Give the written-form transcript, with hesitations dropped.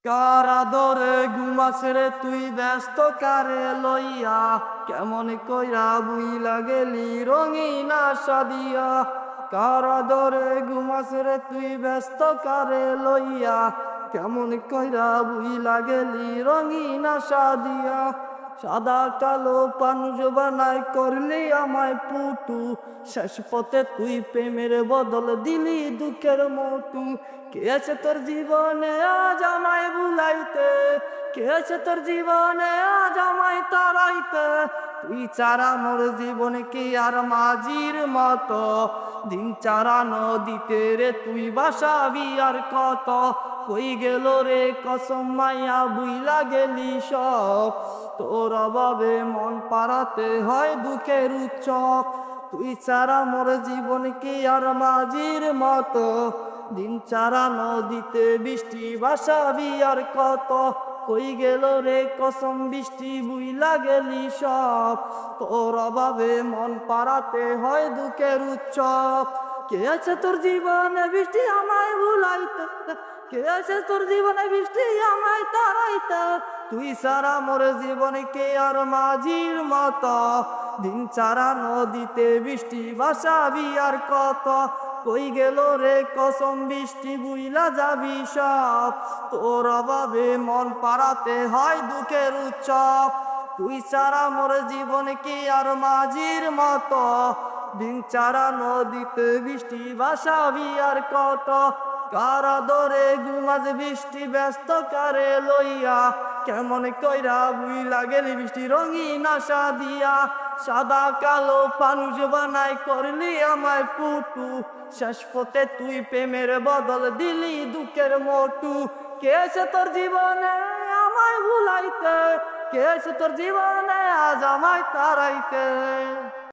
কার আদরে ঘুমাসরে তুই ব্যস্ত কারে লইয়া, কেমন কইরা বুইলা গেলি রঙিন আশা দিয়া। কার আদরে ঘুমাসরে তুই ব্যস্ত কারে লইয়া, কেমন কইরা বুইলা গেলি রঙিন আশা দিয়া। সাদা কালো পানুষ বানাই করলি আমায় পুটু, শেষ পথে তুই প্রেমের বদল দিলি দুঃখের মটু। কে আছে তোর জীবনে আজ আমায় ভুলাইতে, কে আছে তোর জীবনে আজ আমায় তাড়াইতে। তুই ছাড়া মোর জীবন কি আর মাঝির মতো, দিন চারা নদীতে রে তুই বাসাবি আর কত। কই গেল রে কসম মাইয়া বুইলা গেলি সব, তোর অভাবে মন পারাতে হয় দুঃখের উৎসব। তুই ছাড়া মোর জীবন কি আর মাঝির মতো, দিন চারা নদীতে বৃষ্টি বাসাবি আর কত। কই গেল রে কসম বৃষ্টি বুইলা গেলি সব, তোর অভাবে মন পারাতে হয় দুঃখের উৎসব। কে আছে তোর জীবনে বৃষ্টি আমায় ভুলাইতে, কে আছে তোর জীবনে বৃষ্টি আমায় তাড়াইতে। তুই সারা মোর জীবন কে আর মাঝির মতো, দিন চারা নদীতে বৃষ্টি বাসাবি আর কত। কই গেল রে কসম বৃষ্টি বুইলা যাবি সব, তোর অভাবে মন পারাতে হয় দুঃখের উৎসব। তুই ছাড়া মোর জীবন কি আর মাঝির মতো, দিন চারা নদীতে বৃষ্টি বাসাবি আর কত। কার আদরে ঘুমাজ বৃষ্টি ব্যস্ত কারে লইয়া, কেমন কইরা বুইলা গেলি বৃষ্টি রঙিন আশা দিয়া। সাদা কালো পানুষ বানাই করলি আমায় পুটু, শেষ পথে তুই প্রেমের বদল দিলি দুঃখের মটু। কে আছে তোর জীবনে আমায় ভুলাইতে, কে আছে তোর জীবনে আজ আমায় তাড়াইতে।